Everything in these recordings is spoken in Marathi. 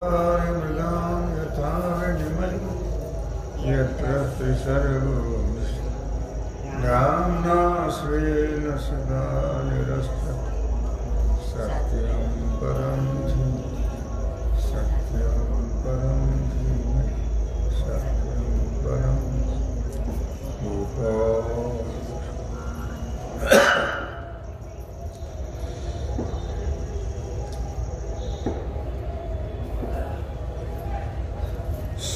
मृगां यथा यत्र त्रिसर्गो धाम्ना स्वेन सदा निरस्तत् सत्यं परं धीमहि सत्यं परं धीमहि सत्यं परं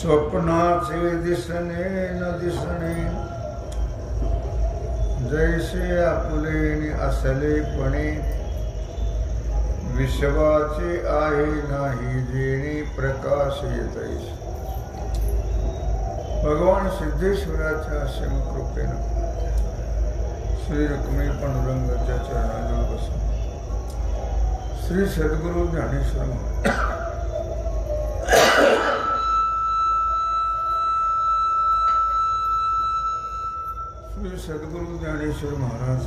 स्वप्नाचे दिसणे न दिसणे जैसे आपुले असलेपणे विश्वाचे आहे नाही जेणे प्रकाश येतैसे. भगवान सिद्धेश्वराच्या असीम कृपेने श्री रुक्मिणी पांडुरंगाच्या चरणाजवळ बसून श्री सद्गुरु ज्ञानेश्वर सद्गुरु ज्ञानेश्वर महाराज,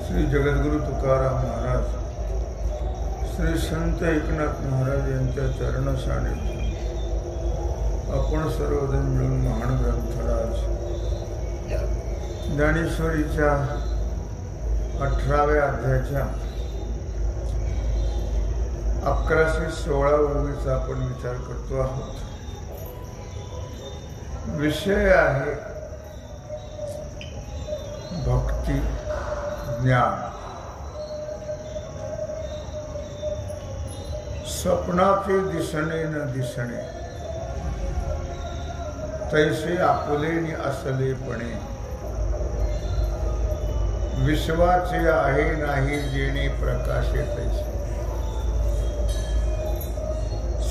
श्री जगद्गुरु तुकाराम महाराज, श्री संत एकनाथ महाराज यांच्या चरण सानिध्यात आपण सर्वजण मिळून महान ग्रंथराज ज्ञानेश्वरीच्या 18व्या अध्यायाच्या 1116 ओळीचा आपण विचार करतो आहोत. विषय आहे भक्ती ज्ञान. स्वप्नाचे दिसणे न दिसणे तैसे आपुलेनी असलेपणे विश्वाचे आहे नाही जेणे प्रकाशे तैसे.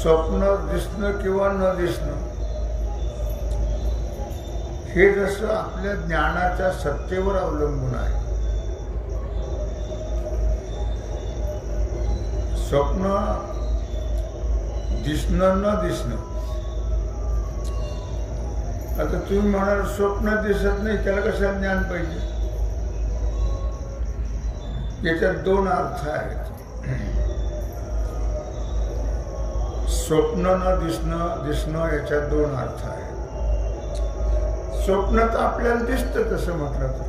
स्वप्न दिसणं किंवा न दिसणं हे जसं आपल्या ज्ञानाच्या सत्तेवर अवलंबून आहे. स्वप्न दिसणं न दिसणं. आता तुम्ही म्हणाल स्वप्न दिसत नाही त्याला कसं ज्ञान पाहिजे. याच्यात दोन अर्थ आहेत. स्वप्न न दिसणं दिसणं याच्यात दोन अर्थ आहेत. स्वप्न तर आपल्याला दिसतं तसं म्हटलं तर,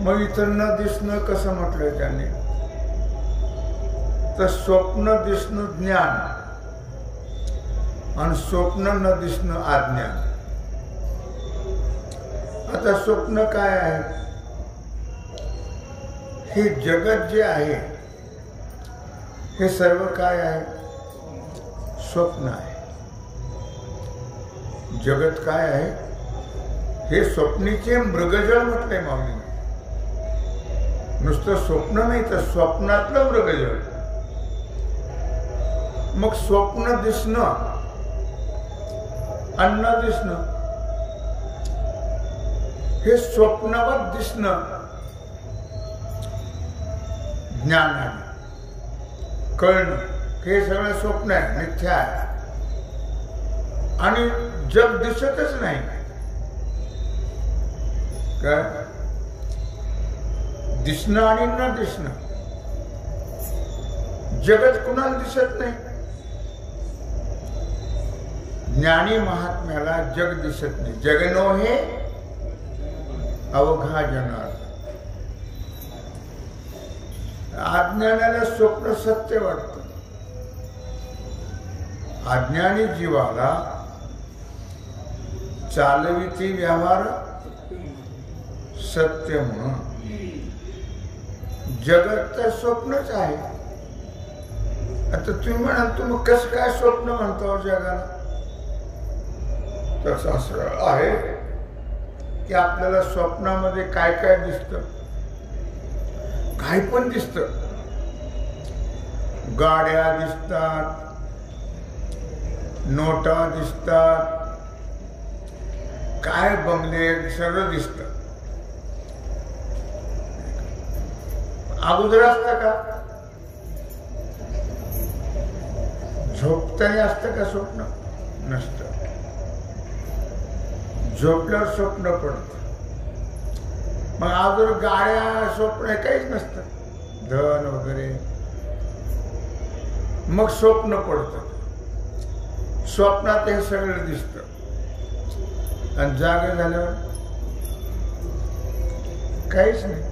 मग इतरांना दिसणं कसं म्हटलंय त्यांनी, तर स्वप्न दिसणं ज्ञान आणि स्वप्न न दिसणं अज्ञान. आता स्वप्न काय आहे, हे जगत जे आहे हे सर्व काय आहे, स्वप्न आहे. जगत काय आहे, हे स्वप्नीचे मृगजळ म्हटलंय माऊलीने. नुसतं स्वप्न नाही तर स्वप्नातलं मृगजळ. मग स्वप्न दिसणं अन्न दिसणं हे स्वप्नवत दिसणं ज्ञान आहे. कळणं हे सगळं स्वप्न आहे, मिथ्या आहे. आणि जग दिसतच नाही. काय दिसणं आणि न दिसणं. जगत कुणाला दिसत नाही. ज्ञानी महात्म्याला जग दिसत नाही. जगनो हे अवघा जनार्दन. अज्ञानाला स्वप्न सत्य वाटतं. अज्ञानी जीवाला चालविती व्यवहार सत्य म्हणून. जगत तर स्वप्नच आहे. आता तुम्ही म्हणाल तुम्ही कसं काय स्वप्न म्हणतो जगाला, तसं असं आहे की आपल्याला स्वप्नामध्ये काय काय दिसतं. काय पण दिसतं. गाड्या दिसतात, नोटा दिसतात, काय बंगले सगळं दिसतं. अगोदर असतं का, झोपताना असतं का स्वप्न, नसतं. झोपल्यावर स्वप्न पडतं. मग अगोदर गाड्या स्वप्न काहीच नसतं. धन वगैरे. मग स्वप्न पडतं. स्वप्नात हे सगळं दिसतं आणि जागे झाल्यावर काहीच नाही.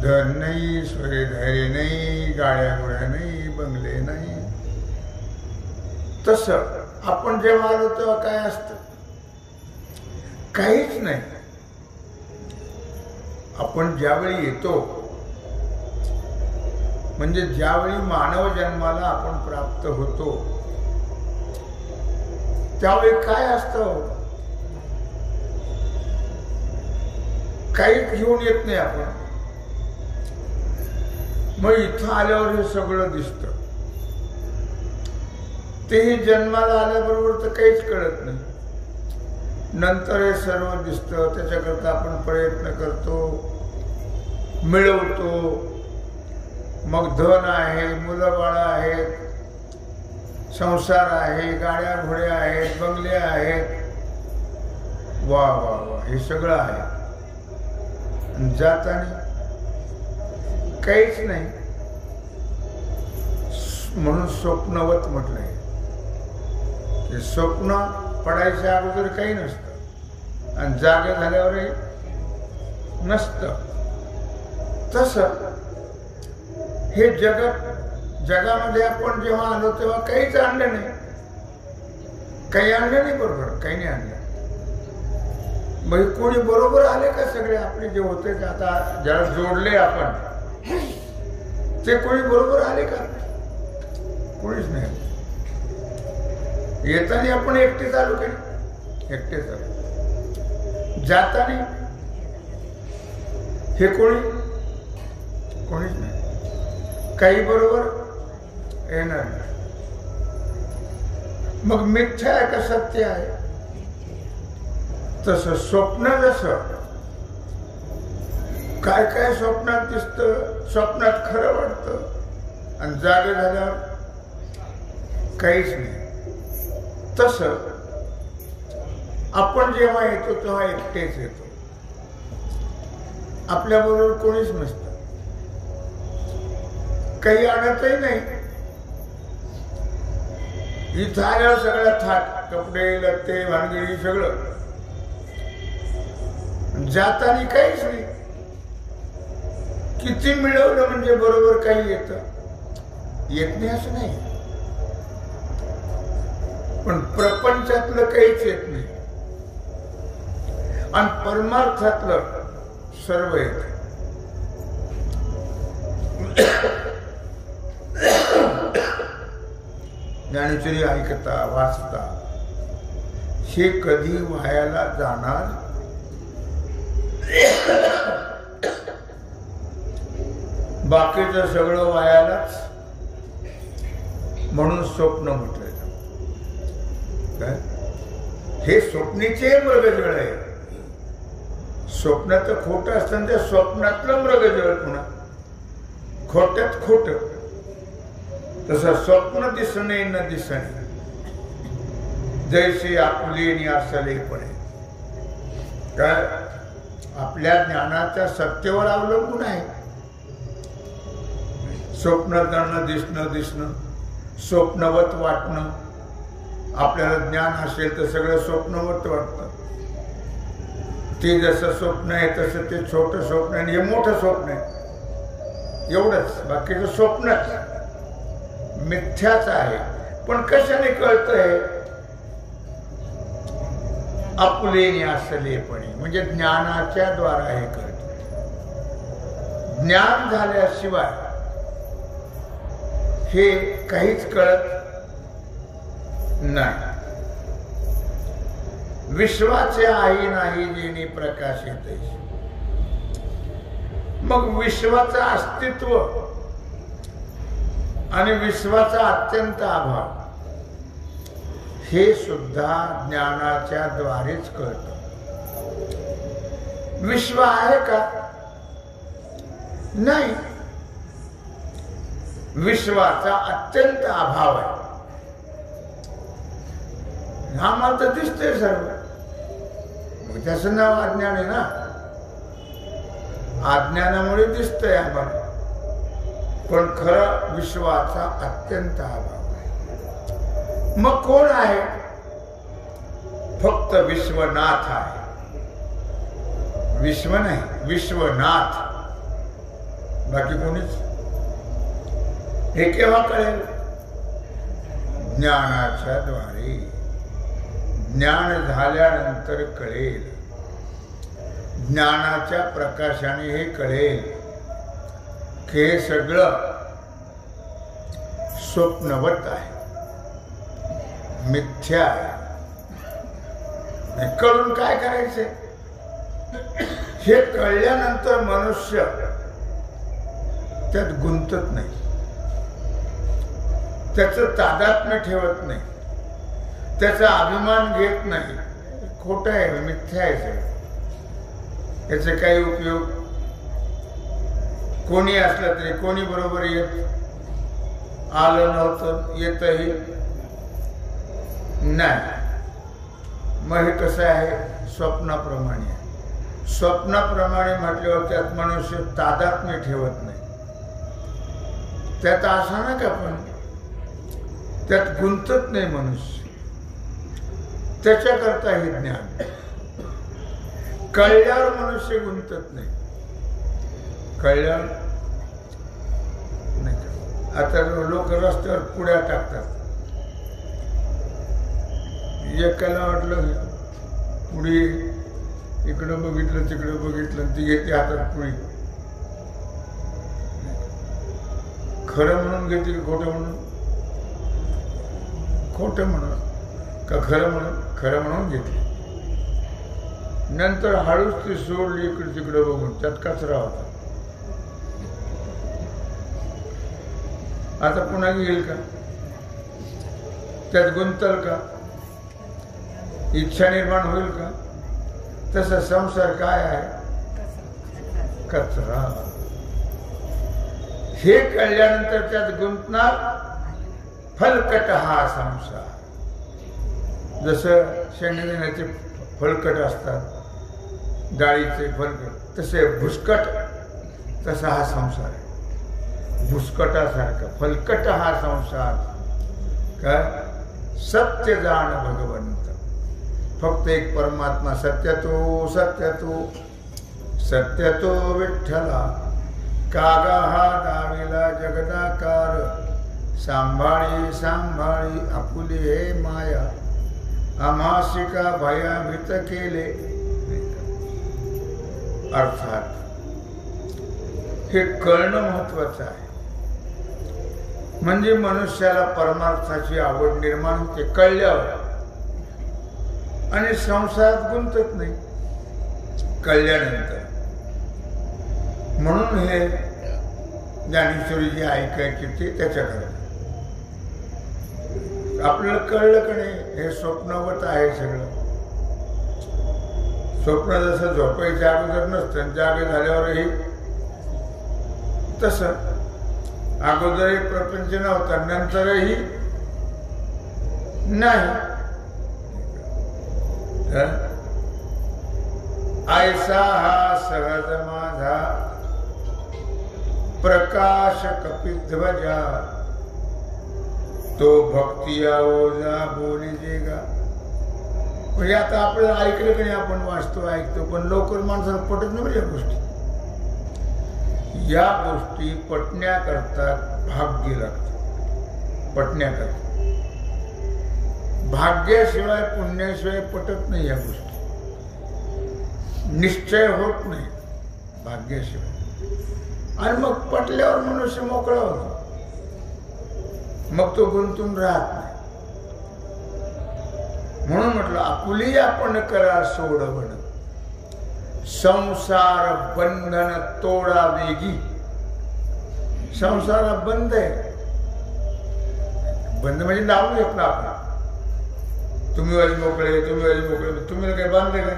धन नाही, सोयधारे नाही, गाड्या गोळ्या नाही, बंगले नाही. तसं आपण जेव्हा आलो तेव्हा काय असतं? काहीच नाही. आपण ज्यावेळी येतो म्हणजे ज्यावेळी मानव जन्माला आपण प्राप्त होतो त्यावेळी काय असतं? काहीच घेऊन येत नाही आपण. मग इथं आल्यावर हे सगळं दिसतं. तेही जन्माला आल्याबरोबर तर काहीच कळत नाही. नंतर हे सर्व दिसतं. त्याच्याकरता आपण प्रयत्न करतो, मिळवतो. मग धन आहे, मुलं बाळ आहेत, संसार आहे, गाड्या घोड्या आहेत, बंगले आहेत. वा वा वा, हे सगळं आहे. जाताना काहीच नाही. म्हणून स्वप्नवत म्हटलंय. हे स्वप्न पडायच्या अगोदर काही नसतं आणि जागे झाल्यावरही नसतं. तसं हे जगामध्ये आपण जेव्हा आलो तेव्हा काहीच आणलं नाही. काही आणलं नाही. बरोबर काही नाही आणलं. मग कोणी बरोबर आले का? सगळे आपले जे होते ते आता ज्याला जोडले आपण ते कोणी बरोबर आले का? कोणीच नाही. येताना आपण एकटेच आलो की एकटेच आलो. जाताना हे कोणीच नाही. काही बरोबर येणार नाही. मग मिथ्या आहे का सत्य आहे? तसं स्वप्न जसं काय काय स्वप्नात दिसतं, स्वप्नात खरं वाटतं आणि जागे झाल्यावर काहीच नाही. तसं आपण जेव्हा येतो तेव्हा एकटेच येतो. आपल्याबरोबर कोणीच नसतं. काही आणतही नाही. इथं आल्यावर सगळं थाट, कपडे लत्ते भानगडी सगळं. जाताना काहीच नाही. किती मिळवलं म्हणजे बरोबर काही येत नाही असं नाही. पण प्रपंचातलं काहीच येत नाही आणि परमार्थातलं सर्व येत. ज्ञानेश्वरी ऐकता वाचता हे कधी वायाला जाणार बाकीचं सगळं वायालाच. म्हणून स्वप्न म्हटलं. हे स्वप्नीचे मृगजळ आहे. स्वप्न तर खोटं असतं. त्या स्वप्नातलं मृगजळ पुन्हा खोट्यात खोट. तसं स्वप्न दिसणे न दिसणे जैसे आपुले असलेपणे. काय आपल्या ज्ञानाच्या सत्तेवर अवलंबून आहे. स्वप्न दिसणं स्वप्नवत वाटणं. आपल्याला ज्ञान असेल तर सगळं स्वप्नवत वाटतं. ते जसं स्वप्न आहे तसं ते छोटं स्वप्न आहे, हे मोठं स्वप्न आहे. एवढंच. बाकीचं स्वप्नच मिथ्याच आहे. पण कशाने कळतंय? आपुलेने असलेपणे, म्हणजे ज्ञानाच्या द्वारा हे कळत. ज्ञान झाल्याशिवाय हे काहीच कळत नाही. विश्वाचे आहे नाही जेणे प्रकाशित. मग विश्वाचं अस्तित्व आणि विश्वाचा अत्यंत अभाव हे सुद्धा ज्ञानाच्या द्वारेच कळतं. विश्व आहे का? नाही. विश्वाचा अत्यंत अभाव आहे. आम्हाला तर दिसतंय सर्व. मग त्याचं नाव अज्ञान आहे ना. अज्ञानामुळे दिसतंय आम्हाला. पण खरं विश्वाचा अत्यंत अभाव आहे. मग कोण आहे? फक्त विश्वनाथ आहे. विश्व नाही, विश्वनाथ. बाकी कोणीच. हे केव्हा कळेल? ज्ञानाच्या द्वारे. ज्ञान झाल्यानंतर कळेल. ज्ञानाच्या प्रकाशाने हे कळेल की हे सगळं स्वप्नवत आहे, मिथ्या आहे. कळून काय करायचे? हे कळल्यानंतर मनुष्य त्यात गुंतत नाही, त्याचं तादात्म्य ठेवत नाही, त्याचा अभिमान घेत नाही. खोटं आहे, मिथ्या आहे. याचे काही उपयोग कोणी असलं तरी, कोणी बरोबर येत आलं नव्हतं, येतही नाही. मग हे कसं आहे? स्वप्नाप्रमाणे. स्वप्नाप्रमाणे म्हटल्यावर त्यात मनुष्य तादात्म्य ठेवत नाही. त्यात असं ना का पण त्यात गुंतत नाही मनुष्य. त्याच्याकरता हे ज्ञान. कळल्यावर मनुष्य गुंतत नाही. कळल्यावर नाही. आता लोक रस्त्यावर पुड्या टाकतात. एकाला वाटलं पुढे इकडं बघितलं तिकडं बघितलं, ती घेते हातात पुढे. खरं म्हणून घेते की खोटं म्हणून? खोटं म्हणून का खरं म्हणून? खरं म्हणून घेतली. नंतर हळूच ती सोडली इकडे तिकडे बघून. त्यात कचरा होता. आता पुन्हा घेईल का? त्यात गुंतल का? इच्छा निर्माण होईल का? तसा संसार काय आहे? कचरा. हे कळल्यानंतर त्यात गुंतणार. फलकट हा संसार. जसं शेंगदाण्याचे फलकट असतात, डाळीचे फलकट, तसे भुसकट, तसा हा संसार आहे. भुसकटासारखा फलकट हा संसार. काय? सत्य जाण भगवंत. फक्त एक परमात्मा. सत्य तो, सत्य तो, सत्य तो विठ्ठला. कागा हा दाविला जगदाकार. सांभाळी सांभाळी आपुले हे माया. आमासिका भयाभीत केले. अर्थात हे कळणं महत्वाचं आहे. म्हणजे मनुष्याला परमार्थाची आवड निर्माण होते कळल्यावर, आणि संसारात गुंतत नाही कळल्यानंतर. म्हणून हे ज्ञानेश्वरी जे ऐकायचे ते त्याच्याकडे. आपल्याला कळलं का नाही? हे स्वप्नवत आहे सगळं. स्वप्न जसं झोपायच्या अगोदर नसतं, जागे झाल्यावरही तसं. अगोदरही प्रपंच नव्हता, नंतरही नाही. ऐसा हा सहज माझा प्रकाश कपिध्वजा. तो भक्ती ओझा बोलिजेगा. म्हणजे आता आपल्याला ऐकलं की नाही, आपण वाचतो ऐकतो, पण लवकर माणसाला पटत नाही या गोष्टी. या गोष्टी पटण्याकरता भाग्य लागतं. पटण्याकरता भाग्याशिवाय पुण्याशिवाय पटत नाही या गोष्टी. निश्चय होत नाही भाग्याशिवाय. आणि मग पटल्यावर मनुष्य मोकळा होतो. मग तो गुंतून राहत नाही. म्हणून म्हटलं आपुली आपण करा सोडवण. संसार बंधन तोडा वेगी. संसार बंद आहे. बंद म्हणजे लावून घेतला आपण. तुम्ही वाज मोकळे, तुम्ही वाज मोकळे. तुम्ही काय बांधले काय?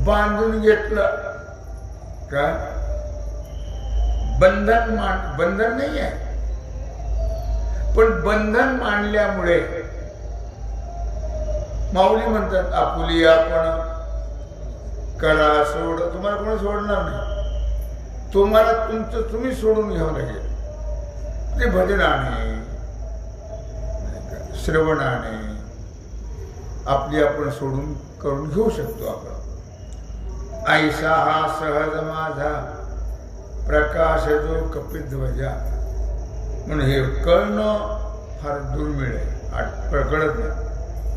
बांधून घेतलं का? बंधन नाही आहे. पण बंधन मानल्यामुळे माऊली म्हणतात आपुली आपण करा सोड. तुम्हाला कोणी सोडणार नाही. तुम्हाला तुमचं तुम्ही सोडून घ्यावं लागेल. ते भजनाने श्रवणाने आपली आपण सोडून करून घेऊ शकतो आपण. ऐसा हा सहज माझा प्रकाश जो कपिध्वजा. म्हणून हे कळणं फार दुर्मिळ आहे, कळत नाही.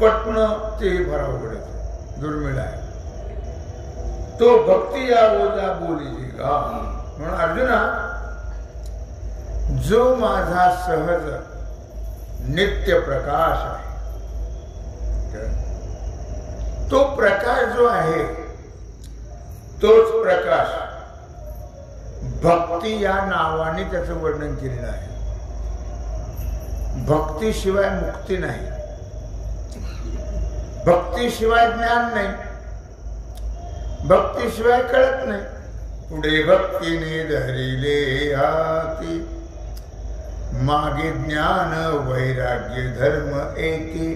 पटणं तेही फार अवघड आहे, दुर्मिळ आहे. तो भक्ती या ओजा बोलीजेगा. म्हणून अर्जुना, जो माझा सहज नित्य प्रकाश आहे, तो प्रकाश जो आहे तोच प्रकाश भक्ती या नावाने त्याचं वर्णन केलेलं आहे. भक्तीशिवाय मुक्ती नाही, भक्तीशिवाय ज्ञान नाही, भक्तीशिवाय कळत नाही. पुढे भक्तीने धरिले हाती, मागे ज्ञान वैराग्य धर्म एकी,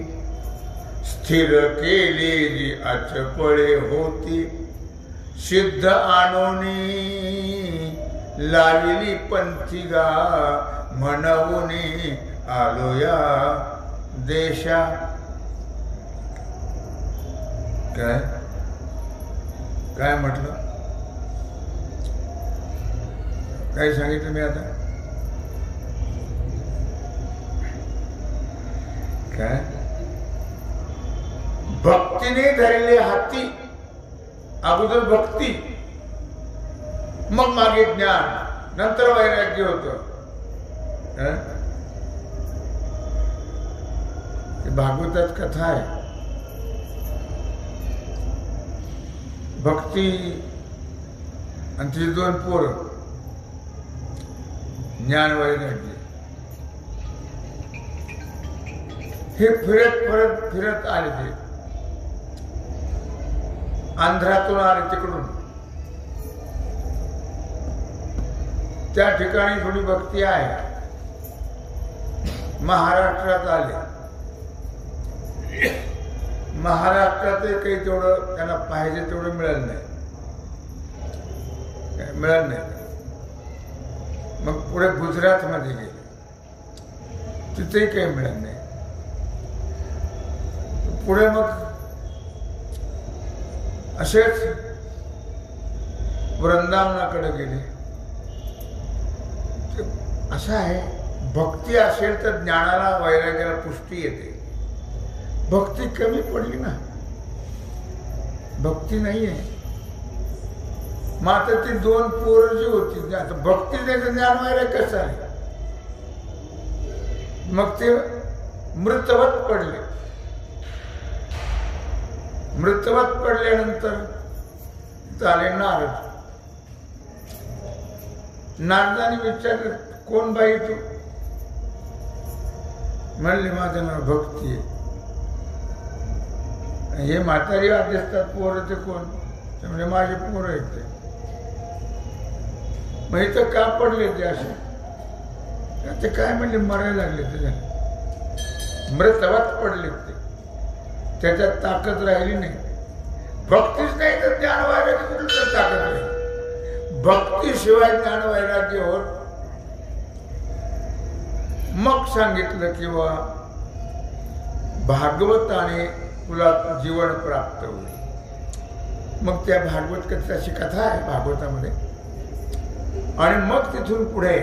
स्थिर केलेली अचपळे होती, सिद्ध आणोनी लाविली पंथिगा, म्हणवनी आलो या देशा. काय काय म्हटलं, काय सांगितलं मी आता? काय भक्तीने धरले हाती. अगोदर भक्ती, मग मागे ज्ञान, नंतर वैराग्य होतं. भागवतात कथा आहे. भक्ती आणि तिची दोन पोरं, ज्ञान वैराग्य, हे फिरत आले. ते आंध्रातून आले, तिकडून त्या ठिकाणी थोडी भक्ती आहे. महाराष्ट्रात आले. महाराष्ट्रात काही तेवढं त्यांना पाहिजे तेवढं मिळालं नाही. मग पुढे गुजरातमध्ये गेले, तिथेही काही मिळालं नाही. पुढे मग असेच वृंदावनाकडे गेले. असं आहे, भक्ती असेल तर ज्ञानाला वैराग्याला पुष्टी येते. भक्ती कमी पडली ना, भक्ती नाही आहे. मग आता ती दोन पोरं जी होती, आता भक्ती नाही तर ज्ञान वैराग्य कसं आहे? मग ते मृतवत पडले. मृतवत पडल्यानंतर झाले नारद. नारदाने विचारलं, कोण बाई तू? म्हणले, माझं नाव भक्ती आहे. हे म्हातारी दिसतात पोरं, ते कोण? म्हणजे माझे पोरं आहेत ते. मग इथं का पडले ते असे? ते काय म्हणले, मरायला लागले. त्याच्या मृतवत पडले ते, त्याच्यात ताकद राहिली नाही. भक्तीच नाही तर ज्ञान वैराग्य कुठली तर ताकद राहील. भक्तीशिवाय ज्ञान वैराग्य होत. मग सांगितलं किंवा भागवताने तुला जीवन प्राप्त होईल. मग त्या भागवत कथेची कथा आहे भागवतामध्ये. आणि मग तिथून पुढे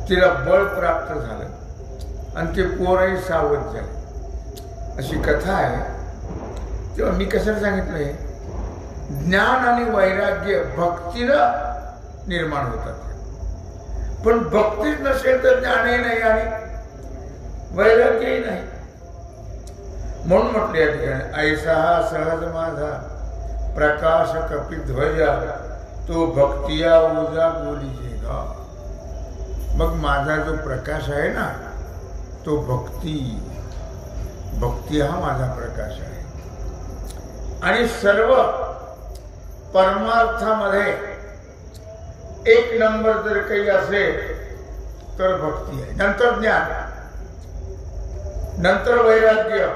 तिला बळ प्राप्त झालं आणि ते पोरही सावध झाले, अशी कथा आहे. तेव्हा मी कशाला सांगितलंय, ज्ञान आणि वैराग्य भक्तीनं निर्माण होतात. पण भक्तीच नसेल तर ज्ञानही नाही आणि वैराग्यही नाही. म्हणून म्हटलं या ठिकाणी, ऐसा हा सहज माझा प्रकाश कपिध्वजा, तो भक्तिया ओजा बोलीजेगा. मग माझा जो प्रकाश आहे ना, तो भक्ती हा माझा प्रकाश आहे. आणि सर्व परमार्थामध्ये एक नंबर जर काही असेल तर भक्ती आहे. नंतर ज्ञान, नंतर वैराग्य,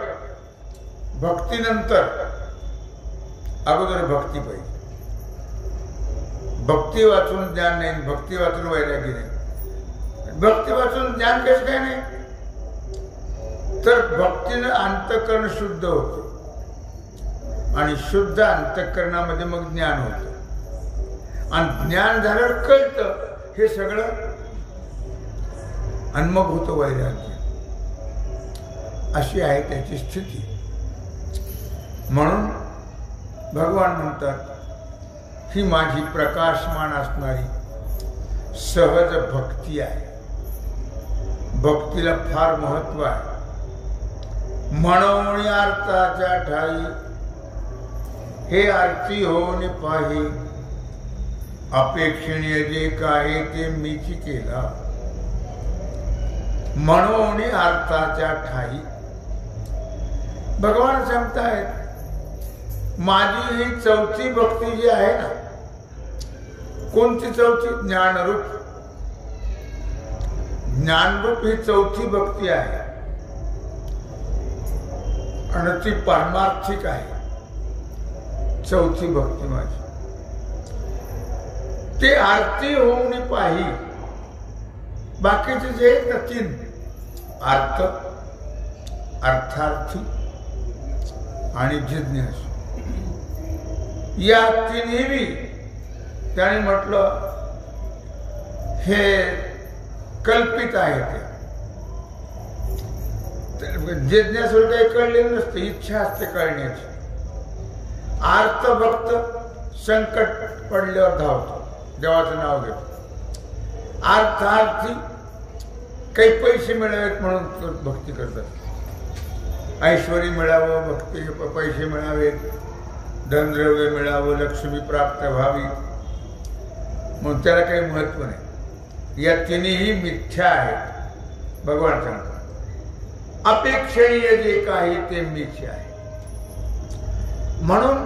भक्तीनंतर. अगोदर भक्ती पाहिजे. भक्ती वाचून ज्ञान नाही, भक्ती वाचून वैराग्य नाही. भक्तीपासून ज्ञान कसं काय नाही? तर भक्तीनं अंतःकरण शुद्ध होतं आणि शुद्ध अंतःकरणामध्ये मग ज्ञान होतं आणि ज्ञान झाल्यावर कळतं हे सगळं आणि मग होतं वैराग्य. अशी आहे त्याची स्थिती. म्हणून भगवान म्हणतात ही माझी प्रकाशमान असणारी सहज भक्ती आहे. भक्तीला फार महत्व आहे. म्हणून अर्थाच्या ठाई हे आरती होऊन पाही अपेक्षणीय जे काय ते मीच केला. म्हणून अर्थाच्या ठाई भगवान सांगतायत माझी ही चौथी भक्ती जी आहे ना, कोणती चौथी? ज्ञानरूप. ज्ञानरूप ही चौथी भक्ती आहे आणि ती पारमार्थिक आहे. चौथी भक्ती माझी ते आरती होऊन पाही. बाकीचे जे आहेत ना तीन, अर्थ, अर्थार्थी आणि जिज्ञासू, या तिन्ही त्याने म्हटलं हे कल्पित आहे. ते जिज्ञासू काही कळलेलं नसते, इच्छा असते कळण्याची. अर्थभक्त संकट पडल्यावर धावतो, देवाचं नाव घेतो. अर्थार्थी काही पैसे मिळावेत म्हणून भक्ती करतात. ऐश्वर्य मिळावं, भक्ती, पैसे मिळावेत, धनद्रव्य मिळावं, लक्ष्मी प्राप्त व्हावी, मग त्याला काही महत्व नाही. या तिन्ही मिथ्या आहेत. भगवान सांगतात अपेक्षणीय जे काही ते मिथ्या आहे. म्हणून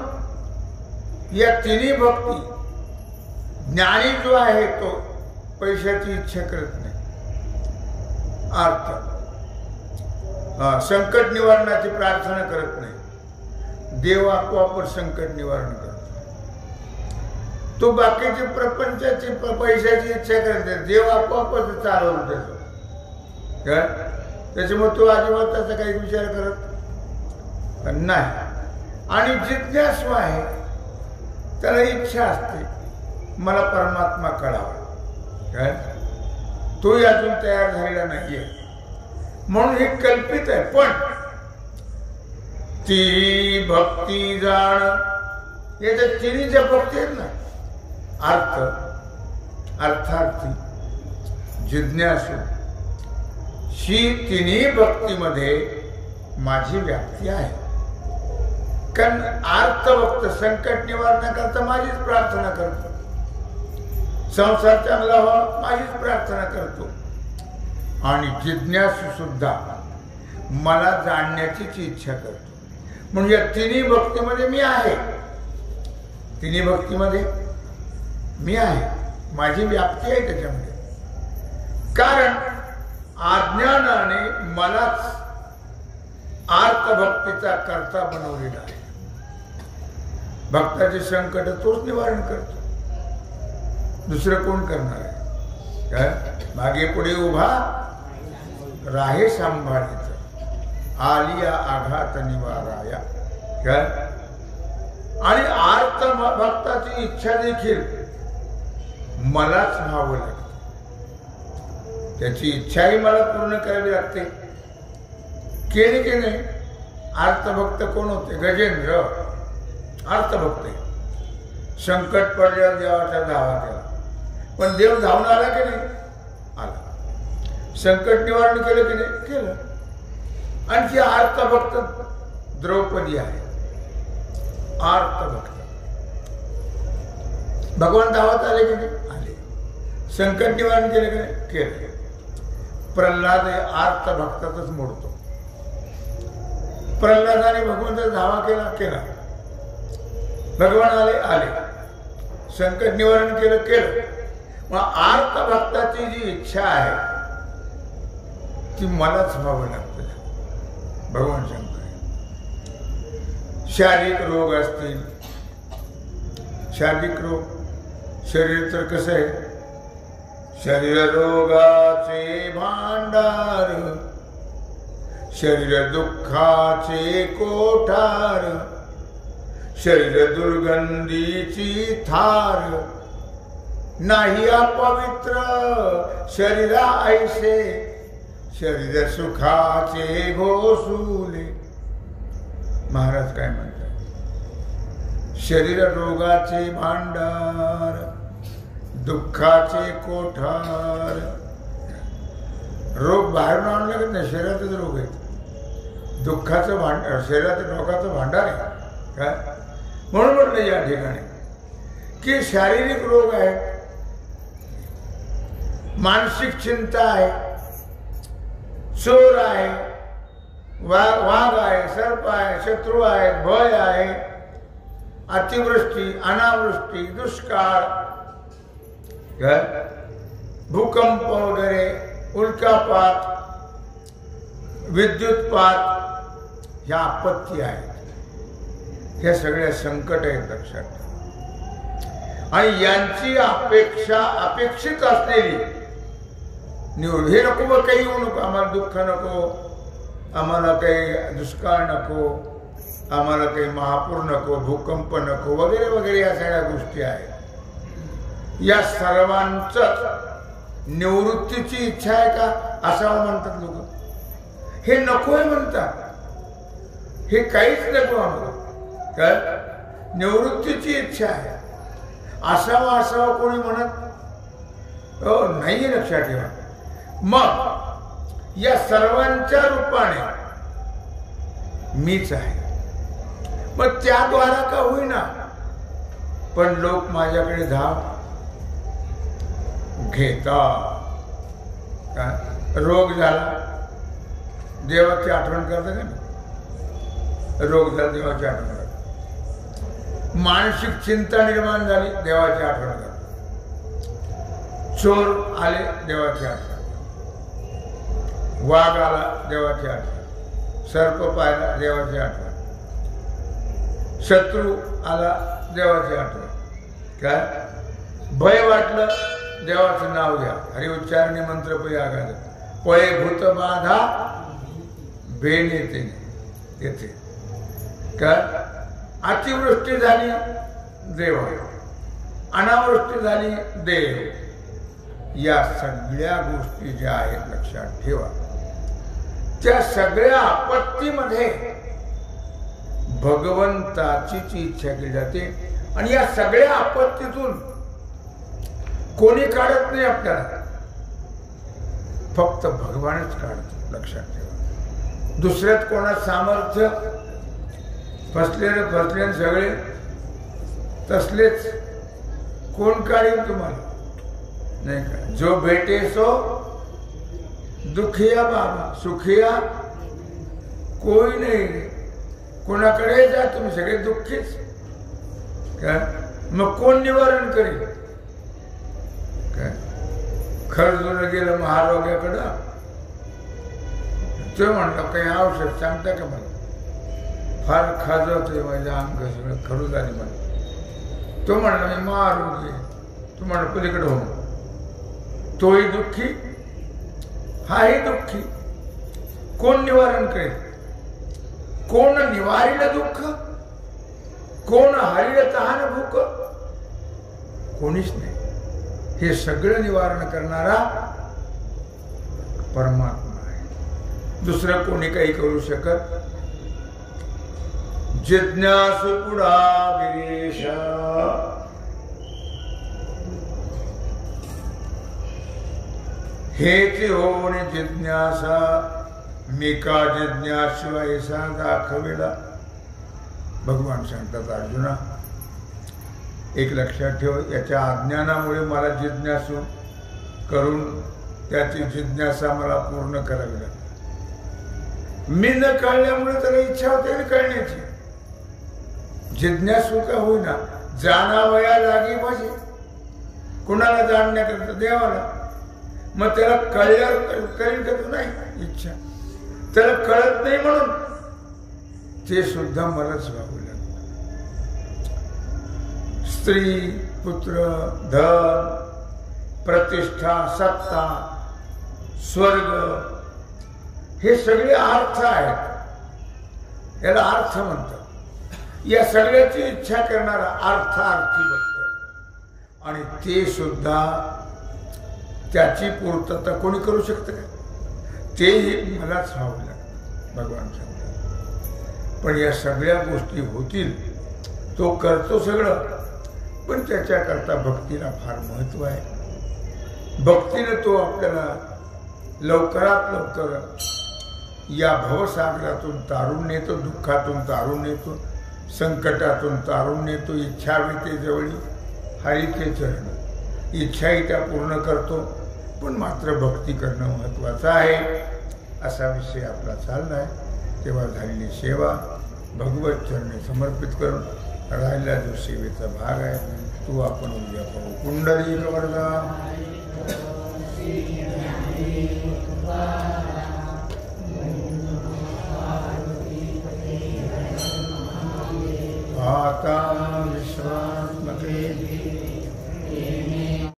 या तिन्ही भक्ती, ज्ञानी जो आहे तो पैशाची इच्छा करत नाही. अर्थ, संकट निवारणाची प्रार्थना करत नाही. देव आपोआप संकट निवारण करतो. तो बाकीची प्रपंचाची पैशाची इच्छा करते, देव आपोआपच चालवून देतो. त्याच्यामुळे तो अजिबात त्याचा काही विचार करत नाही. आणि जिज्ञासू आहे, त्याला इच्छा असते मला परमात्मा कळावा. तोही अजून तयार झालेला नाहीये, म्हणून हे कल्पित आहे. पण ती भक्ती जाण, याच्या तिन्ही ज्या भक्ती आहेत ना, अर्थ, अर्थार्थी, जिज्ञासू, ही तिन्ही भक्तीमध्ये माझी व्याप्ती आहे. कारण अर्थभक्त संकट निवारणाकरता माझीच प्रार्थना करतो, संसार चांगला व्हावा माझीच प्रार्थना करतो. आणि जिज्ञासू सुद्धा मला जाणण्याचीच इच्छा करतो. म्हणजे या तिन्ही भक्तीमध्ये मी आहे. तिन्ही भक्तीमध्ये मी आहे, माझी व्याप्ती आहे त्याच्यामध्ये. कारण अज्ञानाने मलाच अर्थभक्तीचा कर्ता बनवलेला आहे. भक्ताचे संकट तोच निवारण करतो, दुसरं कोण करणार आहे? काय मागे पुढे उभा राहे सांभाळीत, आलिया आघात निवाराया. काय आणि आर्त भक्ताची इच्छा देखील मलाच व्हावं लागतं. त्याची इच्छाही मला पूर्ण करावी लागते. केली की नाही? अर्थभक्त कोण होते? गजेंद्र अर्थभक्त. संकट पडल्यावर देवाचा धावा केला, पण देव धावून आला की नाही? आला. संकट निवारण केलं की नाही? केलं. आणखी अर्थभक्त द्रौपदी आहे, अर्थभक्त. भगवान धावत आले की नाही? आले. संकट निवारण केलं की नाही? केलं. प्रल्हाद अर्थभक्तातच मोडतो. प्रल्हादाने भगवंताचा धावा केला, केला. भगवान आले, आले. संकट निवारण केलं, केलं. मग अर्थभक्ताची जी इच्छा आहे ती मलाच व्हावं लागतं. भगवान सांगताय शारीरिक रोग असतील, शारीरिक रोग, शरीर तर कसं आहे? शरीर रोगाचे शरीर दुःखाचे कोठार, शरीर दुर्गंधीची थार, नाही अपवित्र शरीरा ऐसे, शरीर सुखाचे घोसुले. महाराज काय म्हणतात? शरीर रोगाचे भांडार, दुःखाचे कोठार. रोग बाहेरून आणलं की नाही, शरीरातच रोग आहे. दुःखाचं भांडार, शरीरात रोगाचं भांडार आहे काय. म्हणून म्हटलं या ठिकाणी की शारीरिक रोग आहे, मानसिक चिंता आहे, चोर आहे, वाघ आहे, सर्प आहे, शत्रू आहे, भय आहे, अतिवृष्टी, अनावृष्टी, दुष्काळ, भूकंप वगैरे, उल्कापात, विद्युतपात, ह्या आपत्ती आहेत. ह्या सगळ्या संकट आहेत लक्षात. आणि यांची अपेक्षित असलेली निवड, हे नको बा, काही येऊ नको, आम्हाला दुःख नको, आम्हाला काही दुष्काळ नको, आम्हाला काही महापूर नको, भूकंप नको, वगैरे वगैरे या सगळ्या गोष्टी आहेत. या सर्वांच निवृत्तीची इच्छा आहे का असं म्हणतात लोक. हे नकोय म्हणतात, हे काहीच नको आम्हाला, काय निवृत्तीची इच्छा आहे असावं कोणी म्हणत नाही. लक्षात ठेवा. मग या सर्वांच्या रूपाने मीच आहे. मग त्याद्वारा का होईना, पण लोक माझ्याकडे धाव घेतात. रोग झाला, देवाची आठवण करता का नाही? रोग झाला, देवाची आठवण करतात. मानसिक चिंता निर्माण झाली, देवाची आठवण करतात. चोर आले, देवाची आठवण. वाघ आला, देवाची आठवण. सर्प पाहिला, देवाची आठवण. शत्रू आला, देवाची आठवण. काय भय वाटलं, देवाचं नाव घ्या. हरि उच्चारणे मंत्र पै आघात. पळे भूत बाधा भेन येते. काय अतिवृष्टी झाली, देव. अनावृष्टी झाली, देव. या सगळ्या गोष्टी ज्या आहेत लक्षात ठेवा. त्या सगळ्या आपत्तीमध्ये भगवंताचीच इच्छा केली जाते. आणि या सगळ्या आपत्तीतून कोणी काढत नाही आपल्याला, फक्त भगवानच काढतो. लक्षात ठेवा. दुसऱ्यात कोणात सामर्थ्य, फसलेले सगळे तसलेच. कोण काढेल तुम्हाला? नाही का. जो भेटे सो दुखिया बाबा, सुखिया कोई नाही. कोणाकडे जा तुम्ही सगळे दुःखीच. काय मग कोण निवारण करेल? काय खर्चून गेलं महारोग्याकडं, तो म्हणतो काही औषध सांगता का मला? फार खाजवतोय माझं अंग, सगळं खरू झाली मला. तो म्हणला मी महारोगी. तू म्हणा पलीकडे हो. तोही दुःखी, हाही दुःखी. कोण निवारण करेल? कोण निवारिलं दुःख? कोण हरिलं तहान भूक? कोणीच नाही. हे सगळं निवारण करणारा परमात्मा आहे. दुसरं कोणी काही करू शकत. जिज्ञासु पुढा गिरीश, हेच होऊन जिज्ञासा, मी का जिज्ञासू ऐसा दाखविला. भगवान सांगतात अर्जुना, एक लक्षात ठेव, याच्या अज्ञानामुळे मला जिज्ञासू करून त्याची जिज्ञासा मला पूर्ण करावी लागते. मी न कळल्यामुळे त्याला इच्छा होते ना कळण्याची. जिज्ञासू का होईना, जाणावया लागी माझी. कुणाला जाणण्याकरता? देवाला. मग त्याला कळल्यावर कळेल का? तू नाही इच्छा. त्याला कळत नाही म्हणून ते सुद्धा मलाच व्हावं लागतं. स्त्री, पुत्र, धन, प्रतिष्ठा, सत्ता, स्वर्ग, हे सगळे अर्थ आहेत, याला अर्थ म्हणतात. या सगळ्याची इच्छा करणारा अर्थार्थी भक्त, आणि ते सुद्धा त्याची पूर्तता कोणी करू शकतं का? तेही मलाच व्हावं लागतं भगवान सांगतात. पण या सगळ्या गोष्टी होतील, तो करतो सगळं, पण त्याच्याकरता भक्तीला फार महत्व आहे. भक्तीनं तो आपल्याला लवकरात लवकर या भवसागरातून तारून नेतो, दुःखातून तारून नेतो, संकटातून तारून नेतो. इच्छा व्यतेजवळी हरीचे चरण, इच्छाही त्या पूर्ण करतो, पण मात्र भक्ती करणं महत्वाचं आहे. असा विषय आपला चालला आहे. तेव्हा झालेली सेवा भगवत चरणी समर्पित करून राहिला जो सेवेचा भाग आहे तो आपण उद्या पाहू. पुंडलिक वरदा आता विश्वात्मके